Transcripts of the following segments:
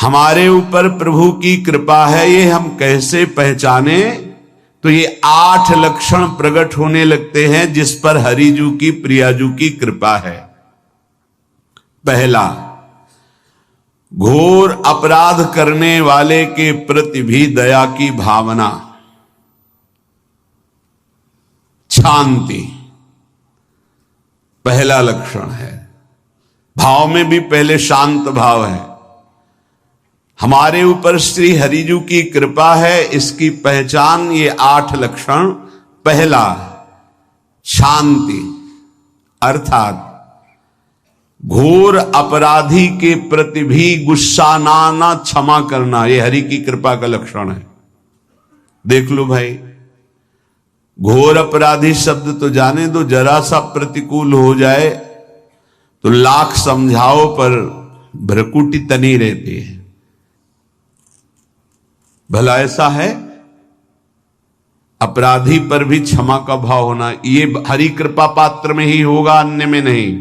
हमारे ऊपर प्रभु की कृपा है ये हम कैसे पहचाने? तो ये 8 लक्षण प्रकट होने लगते हैं जिस पर हरिजू की प्रियाजू की कृपा है। पहला, घोर अपराध करने वाले के प्रति भी दया की भावना, शांति पहला लक्षण है। भाव में भी पहले शांत भाव है। हमारे ऊपर श्री हरिजू की कृपा है, इसकी पहचान ये 8 लक्षण। पहला, शांति, अर्थात घोर अपराधी के प्रति भी गुस्सा ना क्षमा करना, ये हरि की कृपा का लक्षण है। देख लो भाई, घोर अपराधी शब्द तो जाने दो, जरा सा प्रतिकूल हो जाए तो लाख समझाओ पर भ्रकुटी तनी रहती है। भला ऐसा है? अपराधी पर भी क्षमा का भाव होना, ये हरि कृपा पात्र में ही होगा, अन्य में नहीं।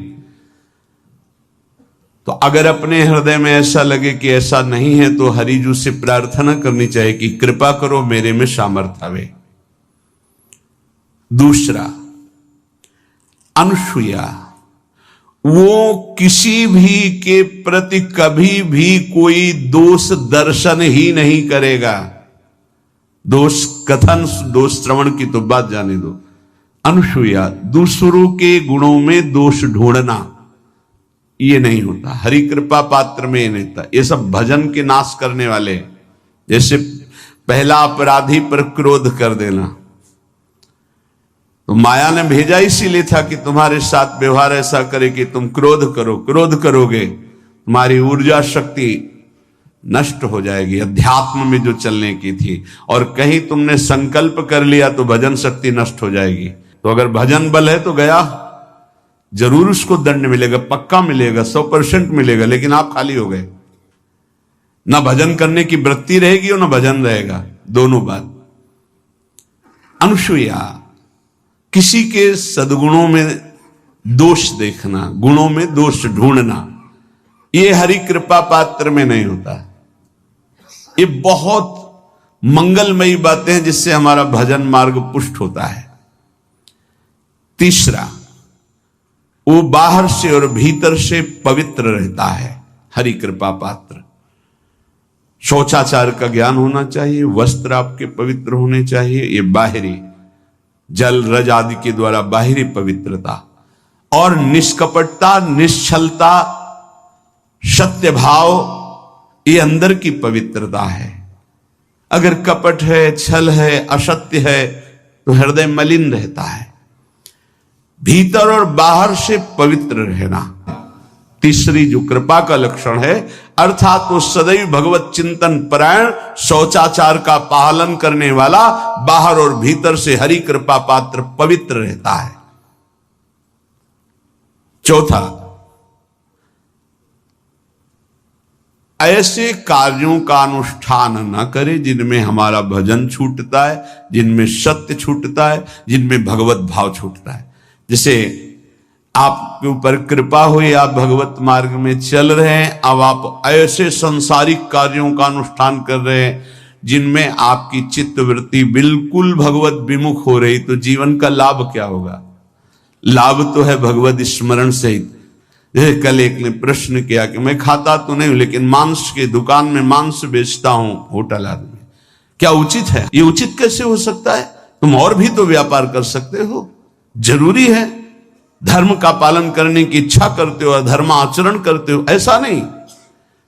तो अगर अपने हृदय में ऐसा लगे कि ऐसा नहीं है तो हरिजू से प्रार्थना करनी चाहिए कि कृपा करो, मेरे में सामर्थ्य आवे। दूसरा, अनुसूया, वो किसी भी के प्रति कभी भी कोई दोष दर्शन ही नहीं करेगा। दोष कथन, दोष श्रवण की तो बात जाने दो। अनुसूया, दूसरों के गुणों में दोष ढूंढना, ये नहीं होता। हरि कृपा पात्र में ये नहीं होता। ये सब भजन के नाश करने वाले। जैसे पहला अपराधी पर क्रोध कर देना, तो माया ने भेजा इसीलिए था कि तुम्हारे साथ व्यवहार ऐसा करे कि तुम क्रोध करो। क्रोध करोगे तुम्हारी ऊर्जा शक्ति नष्ट हो जाएगी, अध्यात्म में जो चलने की थी। और कहीं तुमने संकल्प कर लिया तो भजन शक्ति नष्ट हो जाएगी। तो अगर भजन बल है तो गया, जरूर उसको दंड मिलेगा, पक्का मिलेगा, 100% मिलेगा, लेकिन आप खाली हो गए। ना भजन करने की वृत्ति रहेगी और ना भजन रहेगा, दोनों बात। अनुसूया, किसी के सद्गुणों में दोष देखना, गुणों में दोष ढूंढना, ये हरि कृपा पात्र में नहीं होता। ये बहुत मंगलमयी बातें हैं जिससे हमारा भजन मार्ग पुष्ट होता है। तीसरा, वो बाहर से और भीतर से पवित्र रहता है, हरि कृपा पात्र। शौचाचार का ज्ञान होना चाहिए, वस्त्र आपके पवित्र होने चाहिए, ये बाहरी जल रज आदि के द्वारा बाहरी पवित्रता। और निष्कपटता, निश्चलता, सत्य भाव, ये अंदर की पवित्रता है। अगर कपट है, छल है, असत्य है तो हृदय मलिन रहता है। भीतर और बाहर से पवित्र रहना तीसरी जो कृपा का लक्षण है, अर्थात वो सदैव भगवत चिंतन परायण, शौचाचार का पालन करने वाला, बाहर और भीतर से हरि कृपा पात्र पवित्र रहता है। चौथा, ऐसे कार्यों का अनुष्ठान न करे जिनमें हमारा भजन छूटता है, जिनमें सत्य छूटता है, जिनमें भगवत भाव छूटता है। जैसे आपके ऊपर कृपा हुई, आप भगवत मार्ग में चल रहे हैं, अब आप ऐसे संसारिक कार्यों का अनुष्ठान कर रहे हैं जिनमें आपकी चित्त वृत्ति बिल्कुल भगवत विमुख हो रही, तो जीवन का लाभ क्या होगा? लाभ तो है भगवत स्मरण सहित। जैसे कल एक ने प्रश्न किया कि मैं खाता तो नहीं हूं लेकिन मांस की दुकान में मांस बेचता हूं, होटल आदमी, क्या उचित है? ये उचित कैसे हो सकता है? तुम और भी तो व्यापार कर सकते हो। जरूरी है धर्म का पालन करने की इच्छा करते हो, धर्माचरण करते हो, ऐसा नहीं।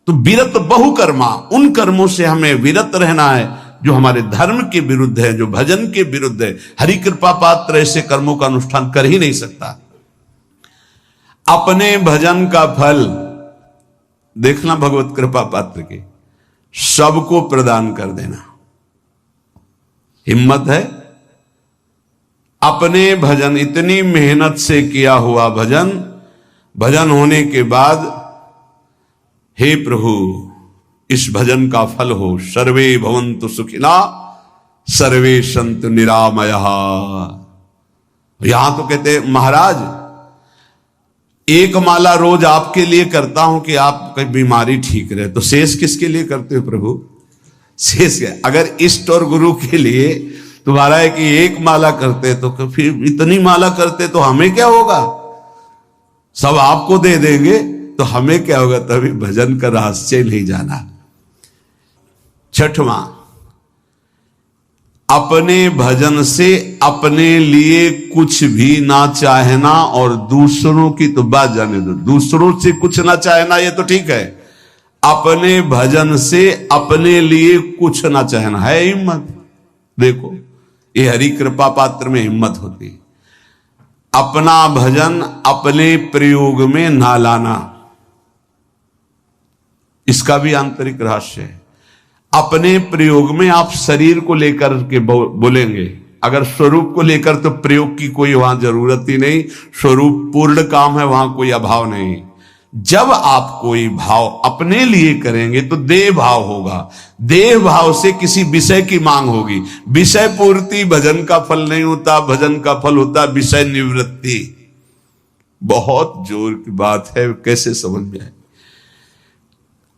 तो विरत बहुकर्मा, उन कर्मों से हमें विरत रहना है जो हमारे धर्म के विरुद्ध है, जो भजन के विरुद्ध है। हरि कृपा पात्र ऐसे कर्मों का अनुष्ठान कर ही नहीं सकता। अपने भजन का फल देखना भगवत कृपा पात्र के, सबको प्रदान कर देना। हिम्मत है? अपने भजन, इतनी मेहनत से किया हुआ भजन, भजन होने के बाद हे प्रभु इस भजन का फल हो, सर्वे भवन्तु सुखिना सर्वे सन्तु निरामयः। यहां तो कहते महाराज एक माला रोज आपके लिए करता हूं कि आपकी बीमारी ठीक रहे, तो शेष किसके लिए करते हो प्रभु? शेष क्या? अगर इष्ट और गुरु के लिए तुम्हारा है कि एक माला करते तो फिर इतनी माला करते तो हमें क्या होगा? सब आपको दे देंगे तो हमें क्या होगा? तभी भजन का रहस्य नहीं जाना। छठवां, अपने भजन से अपने लिए कुछ भी ना चाहना और दूसरों की तो बात जाने दो। दूसरों से कुछ ना चाहना ये तो ठीक है, अपने भजन से अपने लिए कुछ ना चाहना है हिम्मत। देखो ये हरि कृपा पात्र में हिम्मत होती है। अपना भजन अपने प्रयोग में ना लाना, इसका भी आंतरिक रहस्य है। अपने प्रयोग में आप शरीर को लेकर के बोलेंगे, अगर स्वरूप को लेकर तो प्रयोग की कोई वहां जरूरत ही नहीं, स्वरूप पूर्ण काम है, वहां कोई अभाव नहीं। जब आप कोई भाव अपने लिए करेंगे तो देह भाव होगा, देह भाव से किसी विषय की मांग होगी। विषय पूर्ति भजन का फल नहीं होता, भजन का फल होता विषय निवृत्ति। बहुत जोर की बात है, कैसे समझ में आए?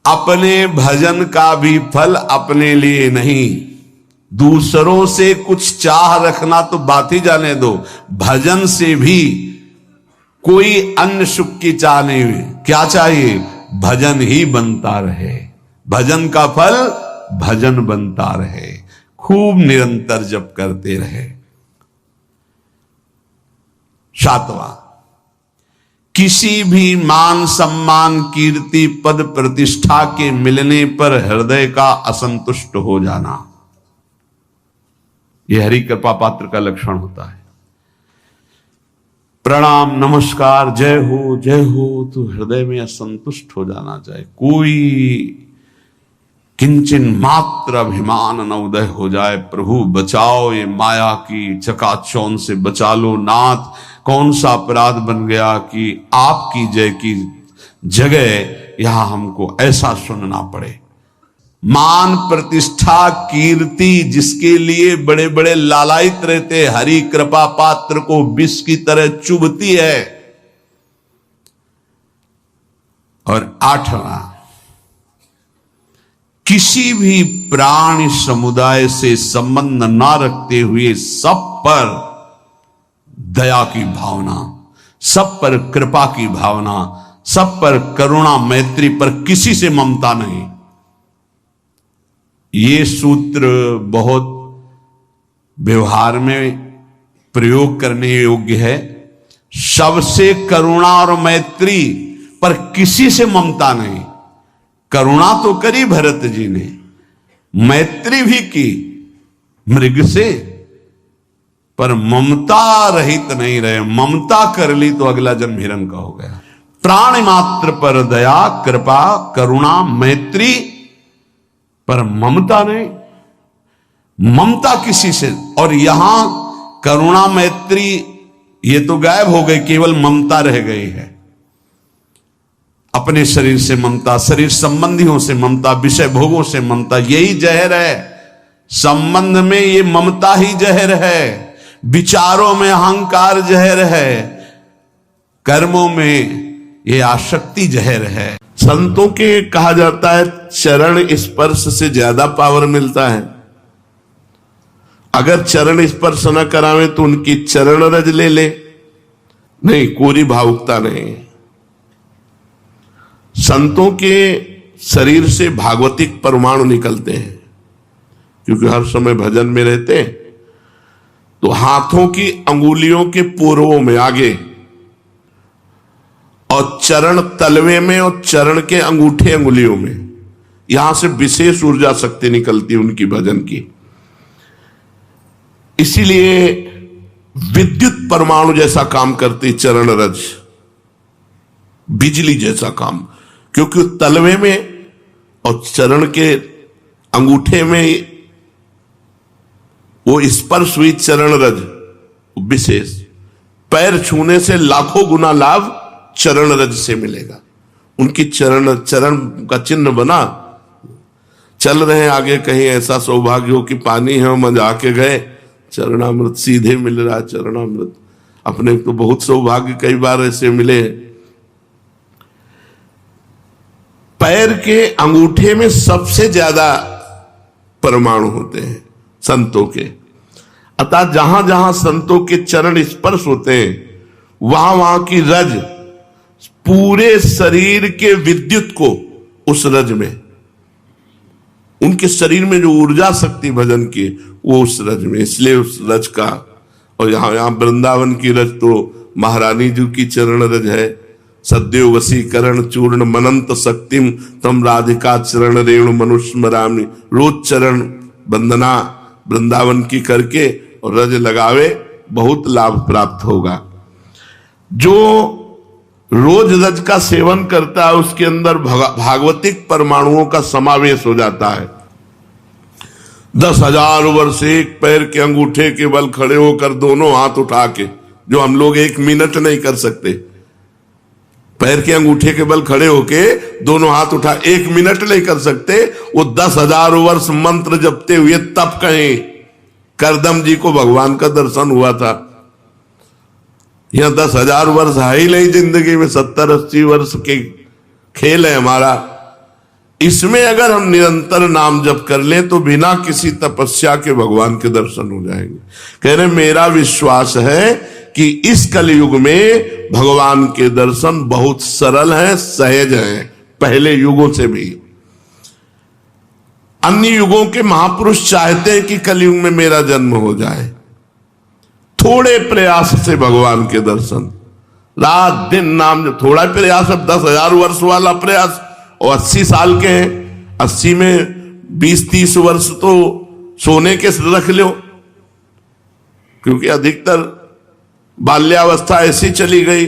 अपने भजन का भी फल अपने लिए नहीं, दूसरों से कुछ चाह रखना तो बात ही जाने दो। भजन से भी कोई अन्य सुख की चाह नहीं हुई। क्या चाहिए? भजन ही बनता रहे, भजन का फल भजन बनता रहे, खूब निरंतर जप करते रहे। सातवां, किसी भी मान सम्मान कीर्ति पद प्रतिष्ठा के मिलने पर हृदय का असंतुष्ट हो जाना, यह हरि कृपा पात्र का लक्षण होता है। प्रणाम नमस्कार जय हो तो हृदय में असंतुष्ट हो जाना चाहिए। कोई किंचन मात्र अभिमान न उदय हो जाए। प्रभु बचाओ, ये माया की चकाचौंध से बचा लो नाथ। कौन सा अपराध बन गया कि आपकी जय की जगह यहां हमको ऐसा सुनना पड़े। मान प्रतिष्ठा कीर्ति जिसके लिए बड़े बड़े लालायित रहते, हरि कृपा पात्र को विष की तरह चुभती है। और आठवां, किसी भी प्राणी समुदाय से संबंध ना रखते हुए सब पर दया की भावना, सब पर कृपा की भावना, सब पर करुणा मैत्री, पर किसी से ममता नहीं। ये सूत्र बहुत व्यवहार में प्रयोग करने योग्य है। सबसे करुणा और मैत्री, पर किसी से ममता नहीं। करुणा तो करी भरत जी ने, मैत्री भी की मृग से, पर ममता रहित नहीं रहे। ममता कर ली तो अगला जन्म हिरण का हो गया। प्राण मात्र पर दया कृपा करुणा मैत्री, पर ममता नहीं। ममता किसी से, और यहां करुणा मैत्री ये तो गायब हो गई, केवल ममता रह गई है। अपने शरीर से ममता, शरीर संबंधियों से ममता, विषय भोगों से ममता, यही जहर है। संबंध में ये ममता ही जहर है, विचारों में अहंकार जहर है, कर्मों में ये आसक्ति जहर है। संतों के कहा जाता है चरण स्पर्श से ज्यादा पावर मिलता है। अगर चरण स्पर्श न करावे तो उनकी चरण रज ले ले, नहीं कोरी भावुकता नहीं। संतों के शरीर से भागवतिक परमाणु निकलते हैं, क्योंकि हर समय भजन में रहते हैं। तो हाथों की अंगुलियों के पूर्वों में आगे, और चरण तलवे में, और चरण के अंगूठे अंगुलियों में, यहां से विशेष ऊर्जा शक्ति निकलती है उनकी भजन की। इसीलिए विद्युत परमाणु जैसा काम करती चरण रज, बिजली जैसा काम, क्योंकि तलवे में और चरण के अंगूठे में वो स्पर्श हुई चरण रज विशेष। पैर छूने से लाखों गुना लाभ चरण रज से मिलेगा। उनकी चरण का चिन्ह बना, चल रहे हैं आगे, कहीं ऐसा सौभाग्य हो कि पानी है हम आके गए, चरणामृत सीधे मिल रहा है। चरणामृत अपने तो बहुत सौभाग्य कई बार ऐसे मिले, पैर के अंगूठे में सबसे ज्यादा परमाणु होते हैं संतों के। अतः जहां जहां संतों के चरण स्पर्श होते हैं वहां वहां की रज पूरे शरीर के विद्युत को उस रज में, उनके शरीर में जो ऊर्जा शक्ति भजन की वो उस रज में, इसलिए उस रज का। और यहां वृंदावन की रज तो महारानी जी की चरण रज है। सद्यो वसीकरण चूर्ण मनंत शक्तिम तम राधिका चरण रेणु मनुस्मरामि। रोज चरण वंदना वृंदावन की करके और रज लगावे, बहुत लाभ प्राप्त होगा। जो रोज रज का सेवन करता है उसके अंदर भागवतिक परमाणुओं का समावेश हो जाता है। 10,000 वर्ष एक पैर के अंगूठे के बल खड़े होकर दोनों हाथ उठा के, जो हम लोग 1 मिनट नहीं कर सकते, पैर के अंगूठे के बल खड़े होके दोनों हाथ उठा 1 मिनट नहीं कर सकते, वो 10,000 वर्ष मंत्र जपते हुए तब कहीं करदम जी को भगवान का दर्शन हुआ था। यहां 10,000 वर्ष है ही नहीं जिंदगी में, 70-80 वर्ष के खेल है हमारा। इसमें अगर हम निरंतर नाम जप कर लें तो बिना किसी तपस्या के भगवान के दर्शन हो जाएंगे। कह रहे मेरा विश्वास है कि इस कलयुग में भगवान के दर्शन बहुत सरल हैं, सहज हैं, पहले युगों से भी। अन्य युगों के महापुरुष चाहते हैं कि कलयुग में मेरा जन्म हो जाए, थोड़े प्रयास से भगवान के दर्शन, रात दिन नाम जब, थोड़ा प्रयास, अब 10,000 वर्ष वाला प्रयास, और 80 साल के हैं, 80 में 20-30 वर्ष तो सोने के रख लो, क्योंकि अधिकतर बाल्यावस्था ऐसी चली गई।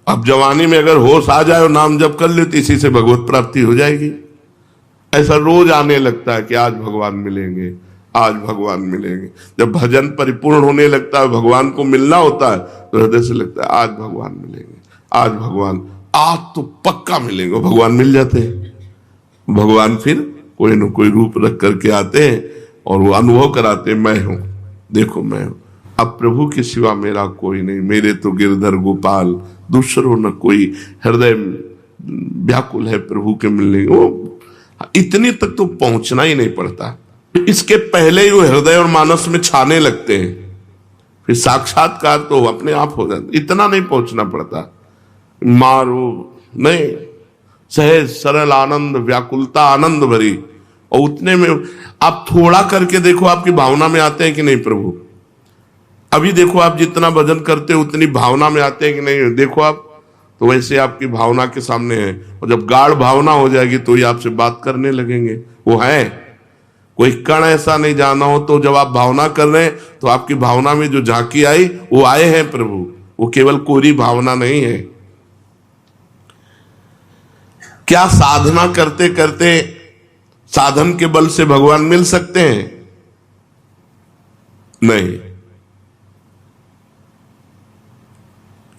अब जवानी में अगर होश आ जाए और नाम जप कर ले तो इसी से भगवत प्राप्ति हो जाएगी। ऐसा रोज आने लगता है कि आज भगवान मिलेंगे, आज भगवान मिलेंगे। जब भजन परिपूर्ण होने लगता है, भगवान को मिलना होता है, तो हृदय से लगता है आज भगवान मिलेंगे, आज भगवान, आज तो पक्का मिलेंगे। भगवान मिल जाते हैं। भगवान फिर कोई न कोई रूप रख करके आते हैं और वो अनुभव कराते हैं, मैं हूं, देखो मैं हूं। अब प्रभु के सिवा मेरा कोई नहीं, मेरे तो गिरधर गोपाल, दूसरों न कोई। हृदय व्याकुल है प्रभु के मिलने, वो इतनी तक तो पहुंचना ही नहीं पड़ता। इसके पहले ही वो हृदय और मानस में छाने लगते हैं, फिर साक्षात्कार तो अपने आप हो जाता। इतना नहीं पहुंचना पड़ता, मारो नहीं, सहज सरल आनंद, व्याकुलता आनंद भरी। और उतने में आप थोड़ा करके देखो, आपकी भावना में आते हैं कि नहीं प्रभु। अभी देखो आप जितना भजन करते हो उतनी भावना में आते हैं कि नहीं, देखो आप तो वैसे आपकी भावना के सामने है। और जब गाढ़ भावना हो जाएगी तो ही आपसे बात करने लगेंगे। वो है, कोई कण ऐसा नहीं जाना हो तो जब आप भावना कर रहे हैं तो आपकी भावना में जो झांकी आई वो आए हैं प्रभु, वो केवल कोरी भावना नहीं है। क्या साधना करते करते साधन के बल से भगवान मिल सकते हैं? नहीं।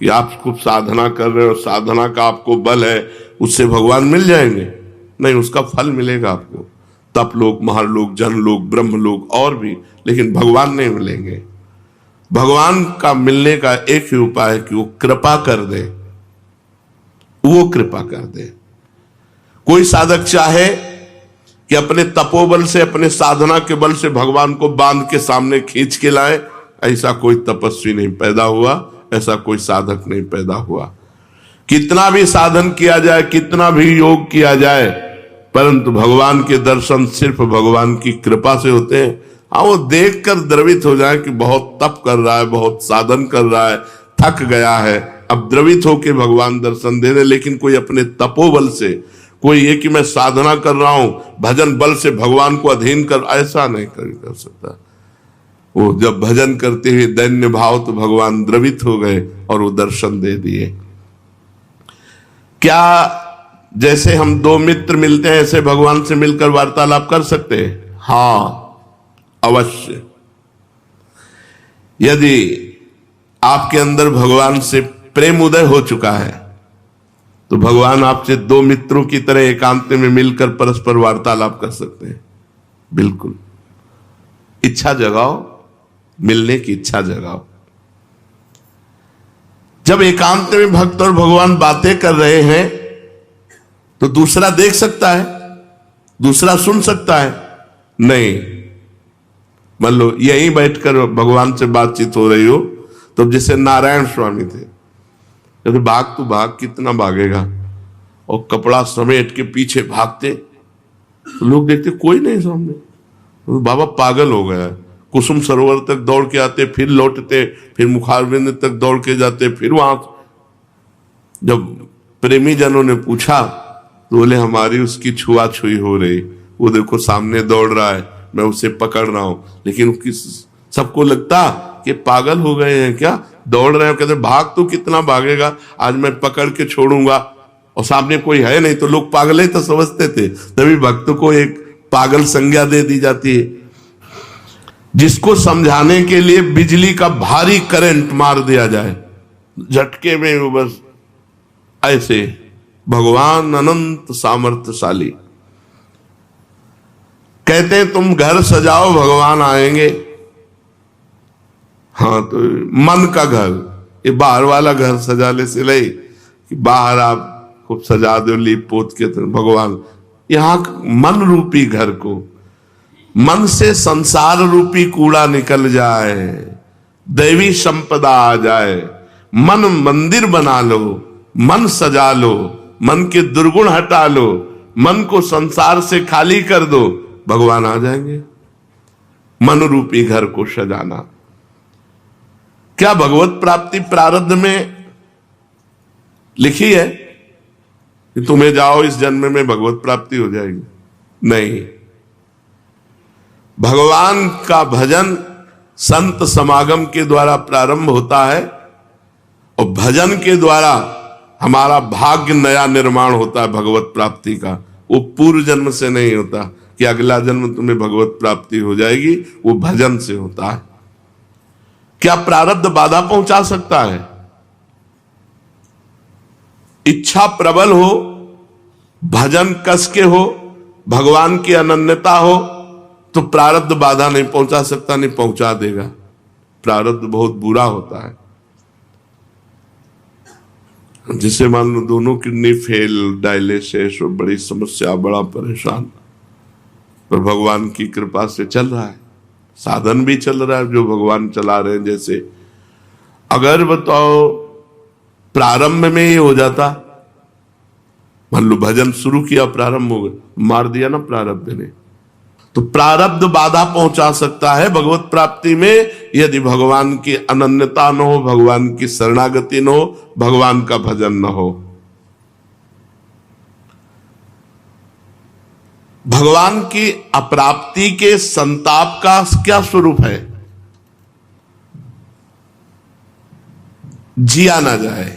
कि आप खूब साधना कर रहे हो, साधना का आपको बल है, उससे भगवान मिल जाएंगे? नहीं, उसका फल मिलेगा आपको, तप लोक, महालोक, जनलोक, ब्रह्मलोक और भी, लेकिन भगवान नहीं मिलेंगे। भगवान का मिलने का एक ही उपाय है कि वो कृपा कर दे, वो कृपा कर दे। कोई साधक चाहे कि अपने तपोबल से, अपने साधना के बल से भगवान को बांध के सामने खींच के लाए, ऐसा कोई तपस्वी नहीं पैदा हुआ, ऐसा कोई साधक नहीं पैदा हुआ। कितना भी साधन किया जाए, कितना भी योग किया जाए, परंतु भगवान के दर्शन सिर्फ भगवान की कृपा से होते हैं। हाँ, वो देखकर द्रवित हो जाए कि बहुत तप कर रहा है, बहुत साधन कर रहा है, थक गया है, अब द्रवित होके भगवान दर्शन दे रहे। लेकिन कोई अपने तपोबल से, कोई ये कि मैं साधना कर रहा हूं, भजन बल से भगवान को अधीन कर, ऐसा नहीं कर सकता। वो जब भजन करते हुए दैन्य भाव तो भगवान द्रवित हो गए और वो दर्शन दे दिए। क्या जैसे हम दो मित्र मिलते हैं ऐसे भगवान से मिलकर वार्तालाप कर सकते हैं? हाँ, अवश्य। यदि आपके अंदर भगवान से प्रेम उदय हो चुका है तो भगवान आपसे दो मित्रों की तरह एकांत में मिलकर परस्पर वार्तालाप कर सकते हैं। बिल्कुल, इच्छा जगाओ, मिलने की इच्छा जगाओ। जब एकांत में भक्त और भगवान बातें कर रहे हैं तो दूसरा देख सकता है, दूसरा सुन सकता है? नहीं। मान लो यहीं बैठकर भगवान से बातचीत हो रही हो, तो जैसे नारायण स्वामी थे, कहते भाग तू भाग, कितना भागेगा, और कपड़ा समेट के पीछे भागते, तो लोग देखते कोई नहीं सामने, तो बाबा पागल हो गया है। कुसुम सरोवर तक दौड़ के आते, फिर लौटते, फिर मुखारबिंद तक दौड़ के जाते, फिर वहां। जब प्रेमी जनों ने पूछा तो बोले हमारी उसकी छुआछुई हो रही, वो देखो सामने दौड़ रहा है, मैं उसे पकड़ रहा हूं। लेकिन सबको लगता कि पागल हो गए हैं क्या, दौड़ रहे हैं। कहते भाग तो कितना भागेगा, आज मैं पकड़ के छोड़ूंगा, और सामने कोई है नहीं। तो लोग पागल ही तो समझते थे, तभी भक्त को एक पागल संज्ञा दे दी जाती है। जिसको समझाने के लिए बिजली का भारी करंट मार दिया जाए, झटके में वो बस ऐसे। भगवान अनंत सामर्थ्यशाली। कहते हैं तुम घर सजाओ भगवान आएंगे। हाँ, तो मन का घर, ये बाहर वाला घर सजाने से नहीं कि बाहर आप खूब सजा दो लीप पोत के, तो भगवान यहां मन रूपी घर को, मन से संसार रूपी कूड़ा निकल जाए, दैवी संपदा आ जाए, मन मंदिर बना लो, मन सजा लो, मन के दुर्गुण हटा लो, मन को संसार से खाली कर दो, भगवान आ जाएंगे। मन रूपी घर को सजाना। क्या भगवत प्राप्ति प्रारब्ध में लिखी है कि तुम्हें जाओ इस जन्म में भगवत प्राप्ति हो जाएगी? नहीं। भगवान का भजन संत समागम के द्वारा प्रारंभ होता है, और भजन के द्वारा हमारा भाग्य नया निर्माण होता है भगवत प्राप्ति का। वो पूर्व जन्म से नहीं होता कि अगला जन्म तुम्हें भगवत प्राप्ति हो जाएगी, वो भजन से होता है। क्या प्रारब्ध बाधा पहुंचा सकता है? इच्छा प्रबल हो, भजन कस के हो, भगवान की अनन्यता हो, तो प्रारब्ध बाधा नहीं पहुंचा सकता, नहीं पहुंचा देगा। प्रारब्ध बहुत बुरा होता है। जिसे मान लो दोनों किडनी फेल, डायलिसिस, और बड़ी समस्या, बड़ा परेशान, पर भगवान की कृपा से चल रहा है, साधन भी चल रहा है जो भगवान चला रहे हैं। जैसे अगर बताओ प्रारंभ में ये हो जाता, मान लो भजन शुरू किया, प्रारंभ हो गया, मार दिया ना प्रारब्ध ने, तो प्रारब्ध बाधा पहुंचा सकता है भगवत प्राप्ति में, यदि भगवान की अनन्यता न हो, भगवान की शरणागति न हो, भगवान का भजन न हो। भगवान की अप्राप्ति के संताप का क्या स्वरूप है? जिया ना जाए।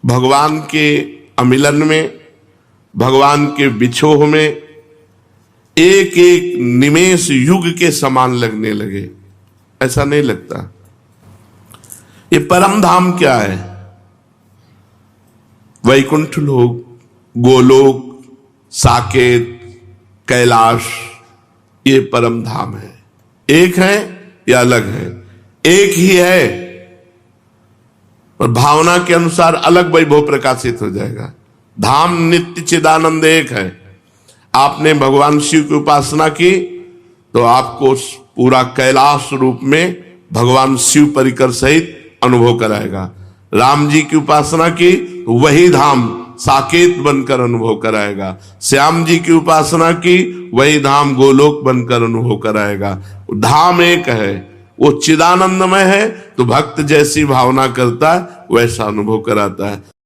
भगवान के अमिलन में, भगवान के बिछोह में एक एक निमेष युग के समान लगने लगे, ऐसा नहीं लगता। ये परम धाम क्या है? वैकुंठ लोक, गोलोक, साकेत, कैलाश, ये परम धाम है। एक है या अलग है? एक ही है, और भावना के अनुसार अलग वैभव प्रकाशित हो जाएगा। धाम नित्य चिदानंद एक है। आपने भगवान शिव की उपासना की तो आपको पूरा कैलाश रूप में भगवान शिव परिकर सहित अनुभव कराएगा। राम जी की उपासना की तो वही धाम साकेत बनकर अनुभव कराएगा। श्याम जी की उपासना की वही धाम गोलोक बनकर अनुभव कराएगा। धाम एक है, वो चिदानंदमय है, तो भक्त जैसी भावना करता है वैसा अनुभव कराता है।